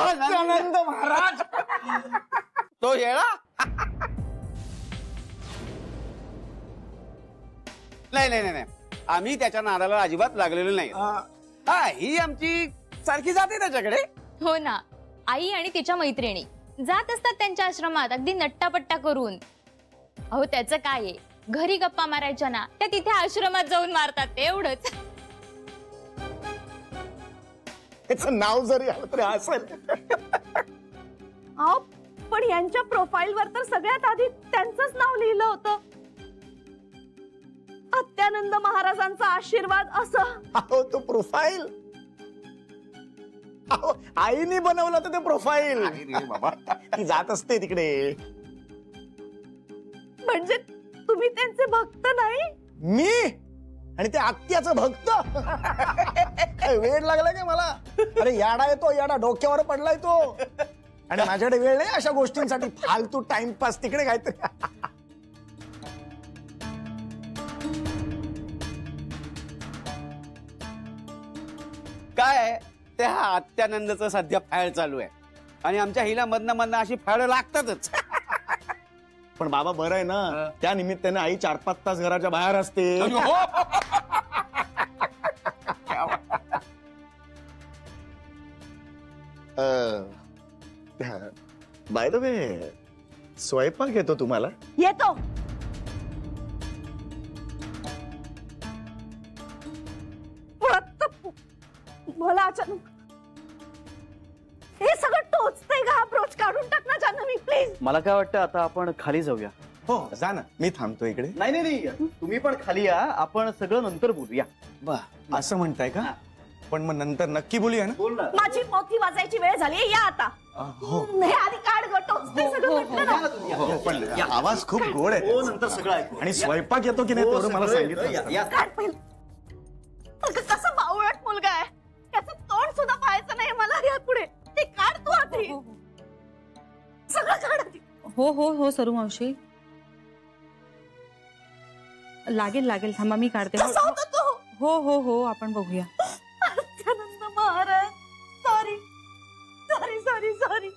आनंद महाराज तो येडा नाही नाही नाही, आम्ही त्याच्या नादाला अजिबात लागलेलो नाही. हा, ही आमची सारखी जाते त्याच्याकडे. हो ना, आई आणि तिच्या मैत्रिणी जात असतात त्यांच्या आश्रमात अगदी नट्टापट्टा करून. अहो त्याचं काय आहे, घरी गप्पा मारायच्या ना, त्या तिथे आश्रमात जाऊन मारतात एवढंच. त्याचं नाव जरी आलं तरी असेल. अहो पण यांच्या प्रोफाईल वर तर सगळ्यात आधी त्यांचंच नाव लिहिलं होतं, अत्यानंद महाराजांचा आशीर्वाद असं. अहो तो प्रोफाईल आईने बनवलं तर ते प्रोफाईल. बाबा ती जात असते तिकडे. म्हणजे तुम्ही त्यांचे भक्त नाही? मी आणि ते आत्याचं भक्त. काय वेळ लागला काय मला? अरे याडा येतो, याडा डोक्यावर पडलाय तो. आणि माझ्याकडे वेळ नाही अशा गोष्टींसाठी. फालतू टाइमपास तिकडे काहीतरी. काय त्या अत्यानंदचं सध्या फायर चालू आहे आणि आमच्या हिला मधनं मधनं अशी फायर लागतातच. पण बाबा बरं आहे ना, त्या निमित्ताने आई 4-5 तास घराच्या बाहेर असते. बाय द वे, स्वयंपाक येतो तुम्हाला? येतो. मला अचानक हे सगळं टोचतंय का? अप्रोच काढून टाक ना जान्हवी प्लीज. मला काय वाटतं आता आपण खाली जाऊया. हो जा ना, मी थांबतो इकडे. नाही नाही नाही, तुम्ही पण खाली या, आपण सगळं नंतर बोलूया. असं म्हणताय का? पण मग नंतर नक्की बोलूया ना? बोल ना. माझी मोठी वाजायची वेळ झाली, या आता. हो हे आधी काढ ग, टोचतंय सगळं म्हटलं ना. हो, पण आवाज खूप गोड आहे. हो नंतर सगळं ऐकू. आणि स्वयंपाक येतो की नाही तेवढं मला सांगितलं. काढ पहिलं. कसं बावळट मुलगा आहे, त्याचं तोंड सुद्धा पाहायचं नाही मला या पुढे. ते काढ तू आधी, सगळं काढ आधी. हो हो हो सरू मावशी, लागेल लागेल, थांबा मी काढते. कसा होता तो? हो हो हो, आपण बघूया. Atyanand Maharaj, sorry sorry sorry sorry.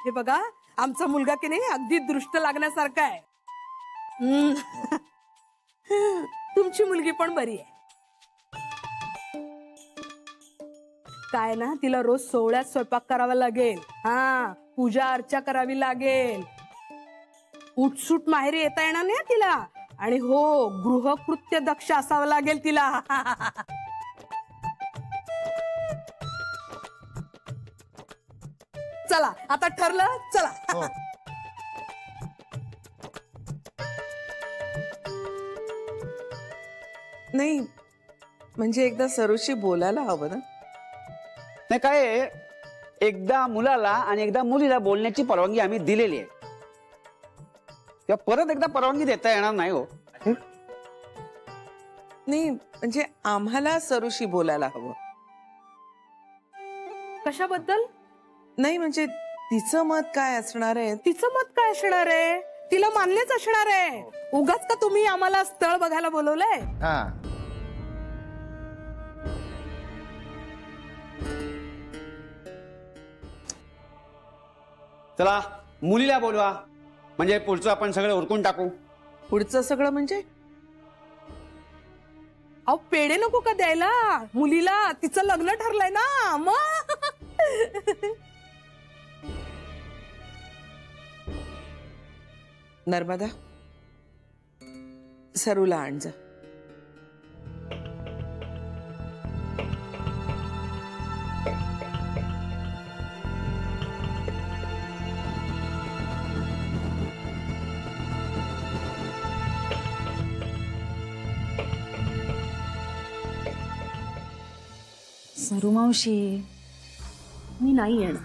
हे बघा, आमचा मुलगा की नाही अगदी दृष्ट लागण्यासारखा आहे. तुमची मुलगी पण बरी आहे. काय ना, तिला रोज सोहळ्यात स्वयंपाक करावा लागेल. हा, पूजा अर्चा करावी लागेल. उठसूट माहेरी येता येणार नाही तिला. आणि हो, गृहकृत्य दक्ष असावं लागेल तिला. चला आता ठरलं, चला. नाही म्हणजे एकदा सरूशी बोलायला हवं ना. नाही काय, एकदा मुलाला आणि एकदा मुलीला बोलण्याची परवानगी आम्ही दिलेली आहे. तेव्हा परत एकदा परवानगी देता येणार नाही हो. नाही म्हणजे आम्हाला सरूशी बोलायला हवं. कशाबद्दल? नाही म्हणजे तिचं मत काय असणार आहे? तिचं मत काय असणार आहे? तिला मान्यच असणार आहे. उगाच का तुम्ही आम्हाला स्थळ बघायला बोलवलंय? चला मुलीला बोलवा, म्हणजे पुढचं आपण सगळं उरकून टाकू. पुढचं सगळं म्हणजे? अहो पेढे नको का द्यायला मुलीला? तिचं लग्न ठरलंय ना मग. नर्मदा, सरूला आण जा. सरू मावशी मी नाही येणार.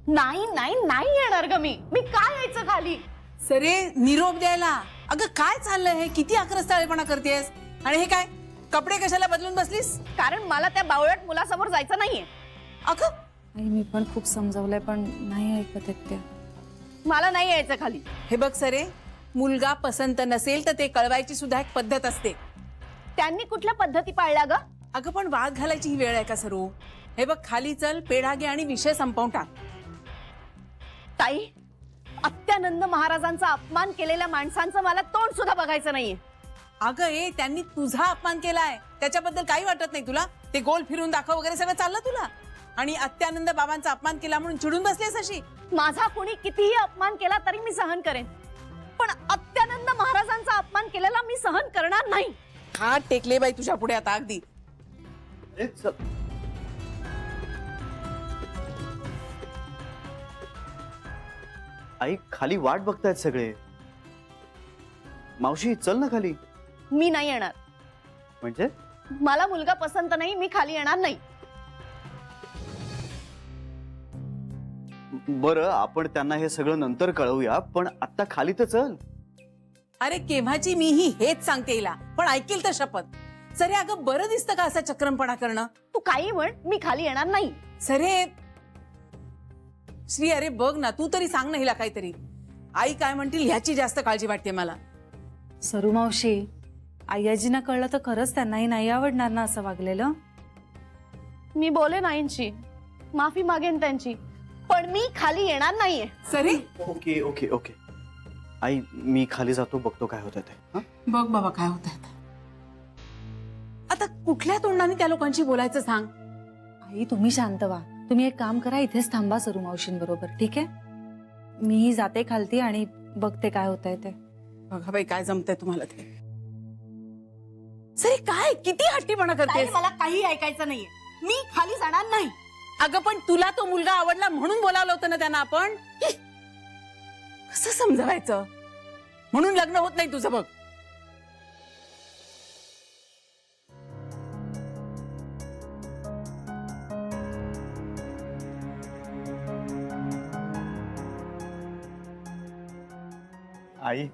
नाही नाही नाही येणार ग मी काय यायचं खाली. सरे निरोप द्यायला. अगं काय चाललंय हे? किती आक्रस्ताळेपणा करतेस? आणि हे काय कपडे कशाला बदलून बसलीस? कारण मला त्या बावळट मुलासमोर जायचं नाहीये. अगं आई मी पण खूप समजावलंय पण नाही ऐकत आहेत त्या. मला नाही यायचं खाली. हे बघ सरे, मुलगा पसंत नसेल तर ते कळवायची सुद्धा एक पद्धत असते. त्यांनी कुठल्या पद्धती पाळल्या ग? अगं पण वाद घालायची ही वेळ आहे का सरू? हे बघ खाली चल, पेढा घे आणि विषय संपवून टाक. ताई, अत्यानंद महाराजांचा अपमान केलेल्या माणसांचं मला तोंड सुद्धा बघायचं नाहीये. अगं त्यांनी तुझा अपमान केलाय त्याच्याबद्दल काही वाटत नाही तुला? ते गोल फिरून दाखव वगैरे सगळं चाललं तुला? आणि अत्यानंद बाबांचा अपमान केला म्हणून चिडून बसलेस अशी? माझा कोणी कितीही अपमान केला तरी मी सहन करेन, पण अत्यानंद महाराजांचा अपमान केलेला मी सहन करणार नाही. हात टेकले बाई तुझ्या पुढे आता अगदी. आई खाली वाट बघतायत सगळे. मावशी चल ना खाली. मी नाही येणार. म्हणजे मला मुलगा पसंत नाही, मी खाली येणार नाही. बरं आपण त्यांना हे सगळं नंतर कळवूया, पण आता खाली तर चल. अरे केव्हाची मीही हेच सांगते हिला, पण ऐकेल तर शपथ. सरे अगं बरं दिसतं का असा चक्रमपणा करणं? तू काही म्हण, मी खाली येणार नाही. सरे श्री, अरे बघ ना, तू तरी सांग ना हिला काहीतरी. आई काय म्हणतील ह्याची जास्त काळजी वाटते मला. सरू मावशी, आईजींना कळलं तर खरंच त्यांनाही नाही आवडणार ना असं वागलेलं. मी बोलेन आईंची, माफी मागेन त्यांची, पण मी खाली येणार नाहीये. सरे ओके ओके ओके आई, मी खाली जातो, बघतो काय होतं ते. हं? बघ बाबा काय होत आहे आता. कुठल्या तोंडाने त्या लोकांशी बोलायचं सांग? आई तुम्ही शांत व्हा. तुम्ही एक काम करा, इथेच थांबा सरू मावशींबरोबर, ठीक आहे? मीही जाते खालती आणि बघते काय होत आहे ते. बघा बाई काय जमतंय तुम्हाला ते. सरे काय किती हट्टीपणा करतेस? मला काही ऐकायचं नाहीये, मी खाली जाणार नाही. अगं पण तुला तो मुलगा आवडला म्हणून बोलावलं होतं ना त्यांना आपण. कसं समजावायचं? म्हणून लग्न होत नाही तुझं बघ. आई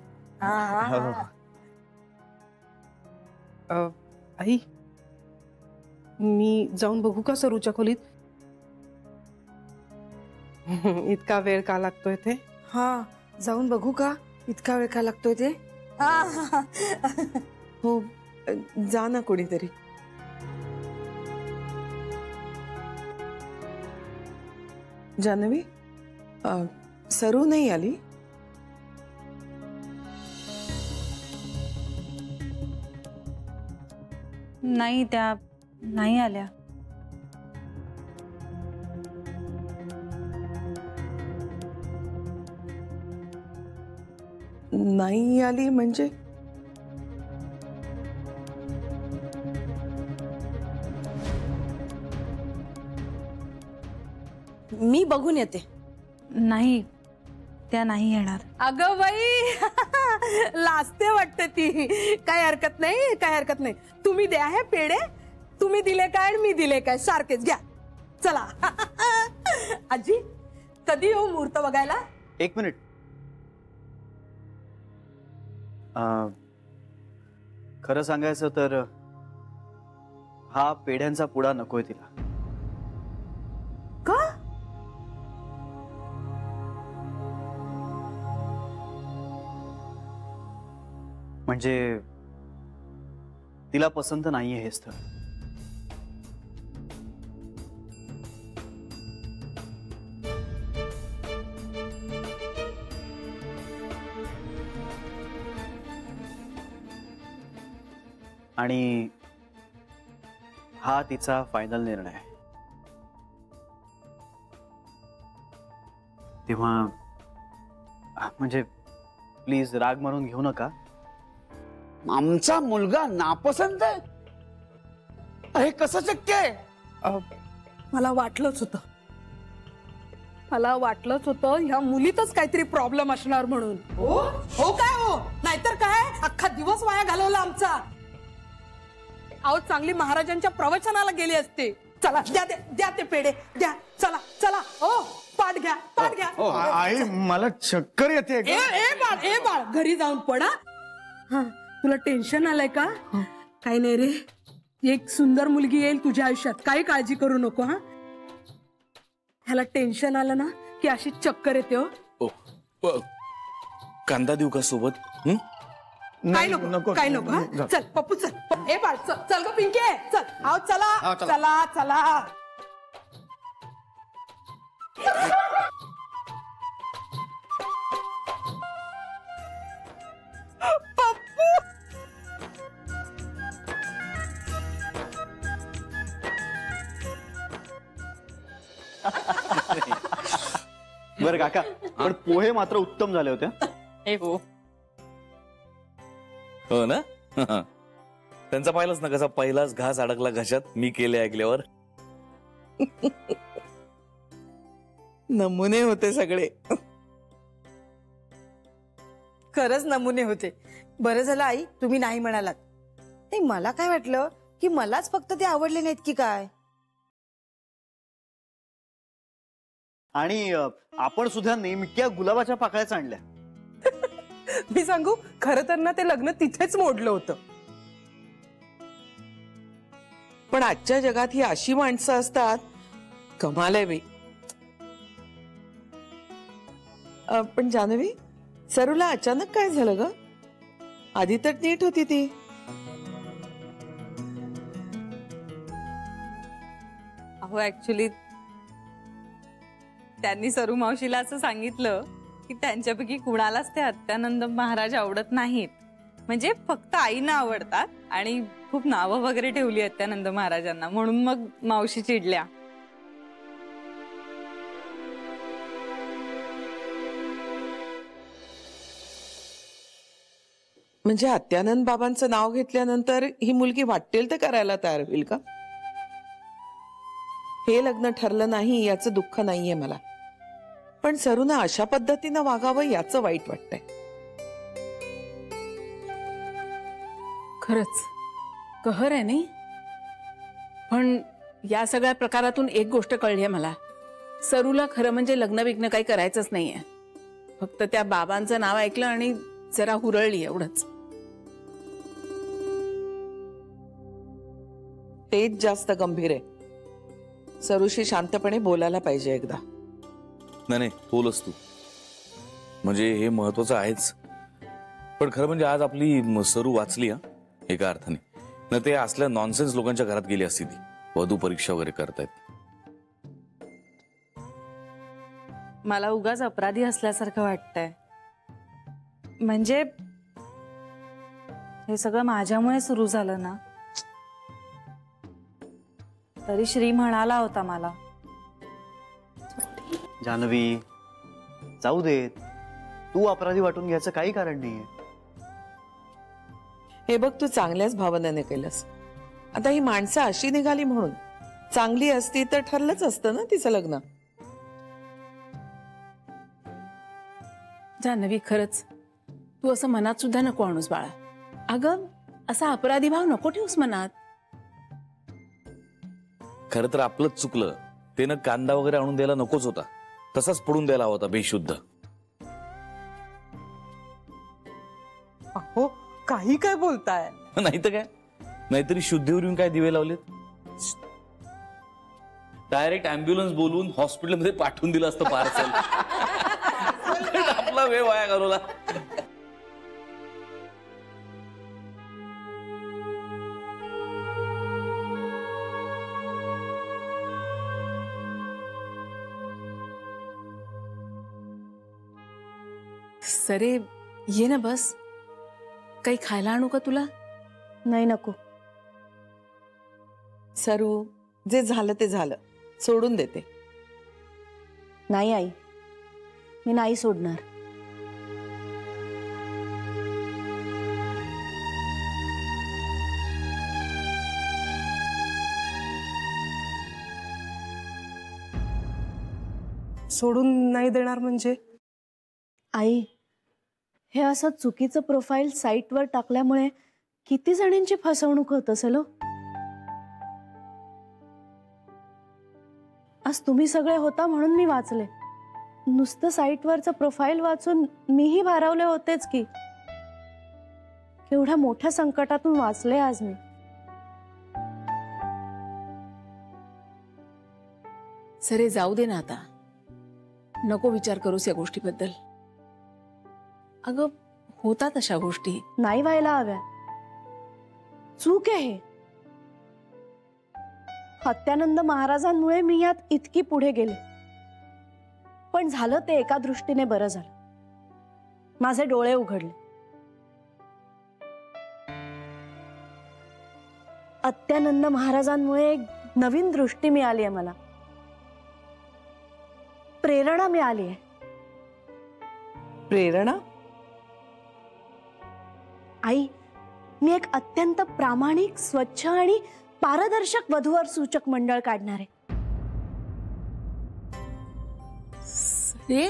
आई मी जाऊन बघू का सरूच्या खोलीत? इतका वेळ का लागतोय ते? हा जाऊन बघू का? इतका वेळ का लागतोय ते? हो जा ना कोणीतरी. जानवी, सरू नाही आली? नाही, त्या नाही आल्या. नाही आली म्हणजे? मी बघून येते. नाही, त्या नाही येणार. अगं बाई लाजते वाटते ती. काय हरकत नाही, काय हरकत नाही. तुम्ही द्या हे पेढे. तुम्ही दिले काय आणि मी दिले काय सारखेच घ्या. चला आजी कधी येऊ मुहूर्त बघायला? एक मिनिट. खरं सांगायचं तर हा पेढ्यांचा पुडा नकोय तिला. का? म्हणजे तिला पसंत नाहीये हे स्थळ. आणि हा तिचा फायनल निर्णय आहे. तेव्हा म्हणजे प्लीज राग मारून घेऊ नका. आमचा मुलगा नापसंत आहे? हे कसं शक्य आहे? मला वाटलंच होतं. मला वाटलंच होतं ह्या मुलीतच काहीतरी प्रॉब्लेम असणार म्हणून. हो हो काय हो, नाहीतर काय अख्खा दिवस वाया घालवला आमचा. अहो चांगली महाराजांच्या प्रवचनाला गेली असते चला द्या ते पेढे द्या. चला चला हो पाठ घ्या पाठ घ्या. आई मला चक्कर येते ए बाळ घरी जाऊन पडा. हा तुला टेन्शन आलंय का? काही नाही रे, एक सुंदर मुलगी येईल तुझ्या आयुष्यात, काही काळजी करू नको. हा ह्याला टेन्शन आलं ना की अशी चक्कर येते. हो कांदा देऊ का सोबत? काय नको काय नको. हा चल पप्पू चल. ए बाळ चल ग पिंके चल. आओ चला चला चला. बरं काका, पण पोहे मात्र उत्तम झाले होते. हो ना. त्यांचा पाहिलंच ना कसा पहिलाच घास अडकला घशात मी केले ऐकल्यावर. नमुने होते सगळे. खरंच नमुने होते. बरं झालं आई तुम्ही नाही म्हणालात. नाही मला काय वाटलं की मलाच फक्त ते आवडले नाहीत की काय. आणि आपण सुद्धा नेमक्या गुलाबाच्या पाकळ्याच आणल्या. मी सांगू खरं तर ना ते लग्न तिथेच मोडलं होतं. पण आजच्या जगात ही अशी माणसं असतात, कमाल आहे बाई. पण जान्हवी, सरूला अचानक काय झालं ग? आधी तर नीट होती ती. अहो ऍक्च्युली त्यांनी सरू मावशीला असं सांगितलं की त्यांच्यापैकी कुणालाच ते अत्यानंद महाराज आवडत नाहीत. म्हणजे फक्त आईना आवडतात आणि खूप नावं वगैरे ठेवली अत्यानंद महाराजांना, म्हणून मग मावशी चिडल्या. म्हणजे अत्यानंद बाबांचं नाव घेतल्यानंतर ही मुलगी वाटेल ते करायला तयार होईल का? हे लग्न ठरलं नाही याचं दुःख नाहीये मला, पण सरूनं अशा पद्धतीनं वागावं याचं वाईट वाटतंय. खरंच कहर आहे नाही. पण या सगळ्या प्रकारातून एक गोष्ट कळली आहे मला, सरूला खरं म्हणजे लग्न बिग्न काही करायचंच नाहीये. फक्त त्या बाबांचं नाव ऐकलं आणि जरा हुरळली एवढंच. तेच जास्त गंभीर आहे. सरूशी शांतपणे बोलायला पाहिजे एकदा. नाही बोलच तू, म्हणजे हे महत्वाचं आहेच. पण खरं म्हणजे आज आपली सरू वाचली हा एका अर्थाने. न ते असल्या नॉनसेन्स लोकांच्या घरात गेली असती ती, वधू परीक्षा वगैरे करतायत. मला उगाच अपराधी असल्यासारखं वाटतंय. म्हणजे हे सगळं माझ्यामुळे सुरू झालं ना. तरी श्री म्हणाला होता मला, जान्हवी जाऊ देत, तू अपराधी वाटून घ्यायचं काही कारण नाहीये. हे बघ तू चांगल्याच भावनेने केलंस. आता ही माणसं अशी निघाली म्हणून, चांगली असती तर ठरलंच असतं ना तिचं लग्न. जान्हवी खरंच तू असं मनात सुद्धा नको आणूस बाळा. अगं असा अपराधी भाव नको ठेवूस मनात. खरं तर आपलंच चुकलं. ते न कांदा वगैरे आणून द्यायला नकोच होता, तसाच पडून द्यायला होता बेशुद्ध. अहो काही काय बोलताय. नाही तर काय, नाहीतरी शुद्धीवर येऊन काय दिवे लावलेत. डायरेक्ट अँब्युलन्स बोलवून हॉस्पिटलमध्ये पाठवून दिलं असतं पार्सल. आपला वेळ वाया घालवला. सरे ये ना बस. काही खायला आणू का तुला? नाही नको. सरू जे झालं ते झालं, सोडून देते. नाही आई, मी नाही सोडणार. सोडून नाही देणार म्हणजे? आई, हे असं चुकीचं प्रोफाईल साईटवर टाकल्यामुळे किती जणांची फसवणूक होत असेल. आज तुम्ही सगळे होता म्हणून मी वाचले. नुसतं साईटवरचं प्रोफाईल वाचून मीही भारावले होतेच की. केवढ्या मोठ्या संकटातून वाचले आज मी. सरे जाऊ दे ना आता, नको विचार करूस या गोष्टीबद्दल. अगं होतात अशा गोष्टी. नाही व्हायला हव्या. चूक आहे हे. सत्यानंद महाराजांमुळे मी यात इतकी पुढे गेले. पण झालं ते एका दृष्टीने बरं झालं. माझे डोळे उघडले. सत्यानंद महाराजांमुळे एक नवीन दृष्टी मिळाली आहे मला. प्रेरणा मिळाली आहे. प्रेरणा? आई, मी एक अत्यंत प्रामाणिक, स्वच्छ आणि पारदर्शक वधूवर सूचक मंडळ काढणार आहे. रे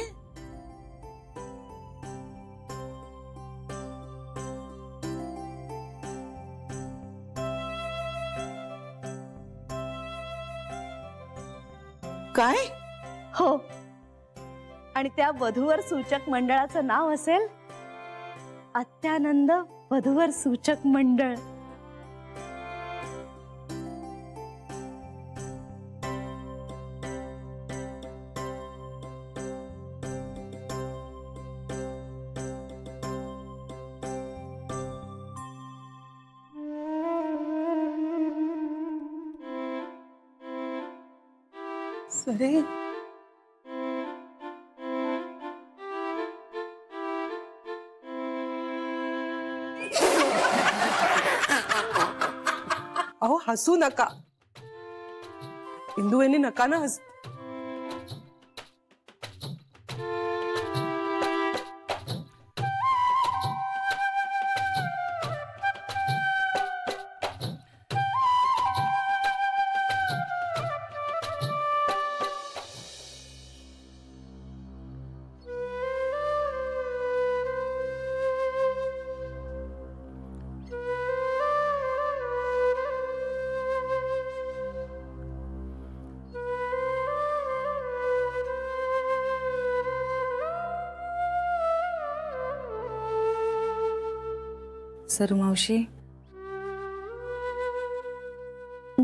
काय? हो, आणि त्या वधूवर सूचक मंडळाचं नाव असेल सत्यानंद वधूवर सूचक मंडळ. सरे अहो हसू नका. इंदू यांनी नका ना हस. सरू मावशी.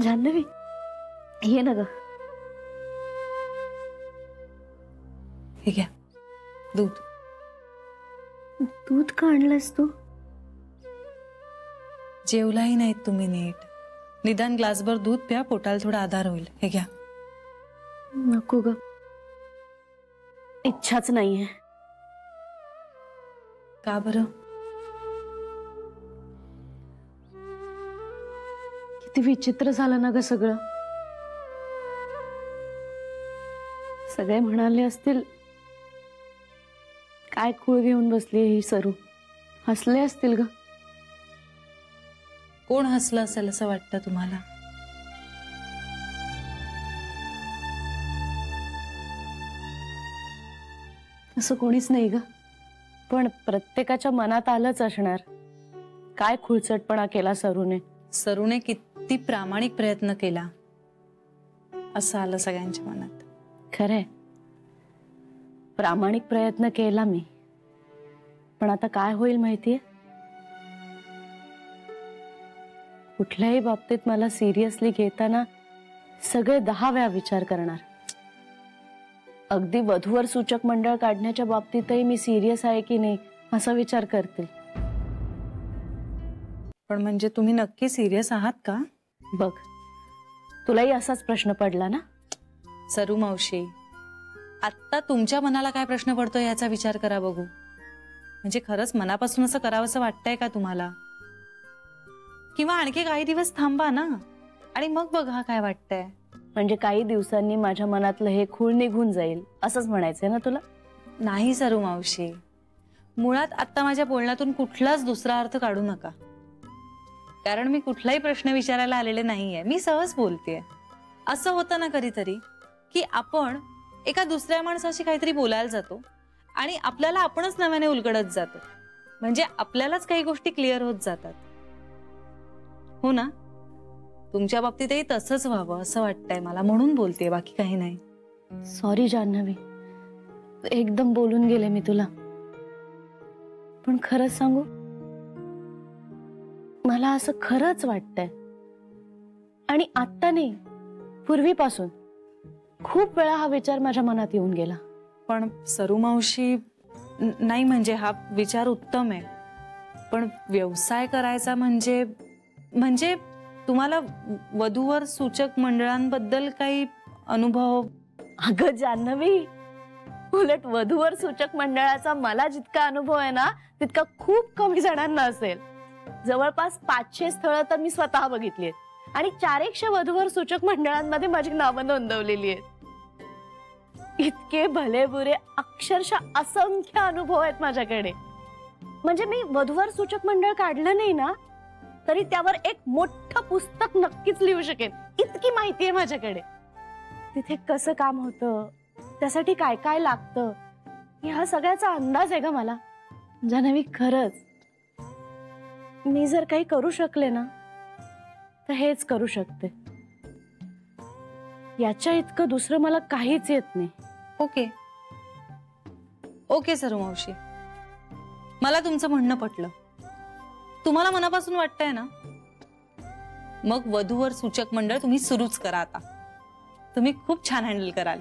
जान्हवी, ये ना ग. हे घ्या दूध. दूध का आणलंस तू? जेवलाही नाहीत तुम्ही नीट. निदान ग्लासभर दूध प्या, पोटाला थोडा आधार होईल. हे घ्या. नको ग, इच्छाच नाहीये. का बरं? किती विचित्र झालं ना ग सगळं. सगळे म्हणाले असतील काय खूळ घेऊन बसली ही सरू. हसले असतील ग. कोण हसलं असेल असं वाटतं तुम्हाला? असं कोणीच नाही ग. पण प्रत्येकाच्या मनात आलंच असणार काय खुळचटपणा केला सरूने. सरूने किती प्रामाणिक प्रयत्न केला असं आलं सगळ्यांच्या मनात. खरंय, प्रामाणिक प्रयत्न केला मी. पण आता काय होईल माहितीये? कुठल्याही बाबतीत मला सिरियसली घेताना सगळे 10 वेळा विचार करणार. अगदी वधूवर सूचक मंडळ काढण्याच्या बाबतीतही मी सिरियस आहे की नाही असा विचार करतील. पण म्हणजे तुम्ही नक्की सिरियस आहात का? बघ, तुलाही असाच प्रश्न पडला ना? सरू मावशी, आत्ता तुमच्या मनाला काय प्रश्न पडतोय याचा विचार करा बघू. म्हणजे खरंच मनापासून असं करावंसं वाटतंय का तुम्हाला? किंवा आणखी काही दिवस थांबा ना आणि मग बघा काय वाटतंय. म्हणजे काही दिवसांनी माझ्या मनातलं हे खूळ निघून जाईल असंच म्हणायचंय ना तुला? नाही सरू मावशी, मुळात आत्ता माझ्या बोलण्यातून कुठलाच दुसरा अर्थ काढू नका. कारण मी कुठलाही प्रश्न विचारायला आलेले नाहीये. मी सहज बोलतेय. असं होतं ना कधीतरी की आपण एका दुसऱ्या माणसाशी काहीतरी बोलायला जातो आणि आपल्याला आपणच नव्याने उलगडत जातो. म्हणजे आपल्यालाच काही गोष्टी क्लिअर होत जातात. हो ना? तुमच्या बाबतीतही तसंच व्हावं असं वाटतंय मला, म्हणून बोलतेय, बाकी काही नाही. सॉरी जान्हवी, एकदम बोलून गेले मी तुला. पण खरंच सांगू, मला असं खरंच वाटतंय, आणि आत्ता नाही, पूर्वीपासून खूप वेळा हा विचार माझ्या मनात येऊन गेला. पण सरू मावशी, नाही म्हणजे हा विचार उत्तम आहे, पण व्यवसाय करायचा म्हणजे तुम्हाला वधूवर सूचक मंडळांबद्दल काही अनुभव? अगं जान्हवी, उलट वधूवर सूचक मंडळाचा मला जितका अनुभव आहे ना, तितका खूप कमी जणांना असेल. जवळपास 500 स्थळं तर मी स्वतः बघितली आहेत, आणि 400 वधूवर सूचक मंडळांमध्ये माझी नावं नोंदवलेली आहेत. इतके भले बुरे अक्षरशः असंख्य अनुभव आहेत माझ्याकडे. म्हणजे मी वधूवर सूचक मंडळ काढलं नाही ना, तरी त्यावर एक मोठं पुस्तक नक्कीच लिहू शकेन, इतकी माहिती आहे माझ्याकडे. तिथे कसं काम होतं, त्यासाठी काय काय लागतं, ह्या सगळ्याचा अंदाज आहे ग मला. जान्हवी, खरंच मी जर काही करू शकले ना, तर हेच करू शकते. याच्या इतकं दुसरं मला काहीच येत नाही. ओके सरू मावशी, मला तुमचं म्हणणं पटलं. तुम्हाला मनापासून वाटतंय ना, मग वधूवर सूचक मंडळ तुम्ही सुरूच करा. आता तुम्ही खूप छान हँडल कराल.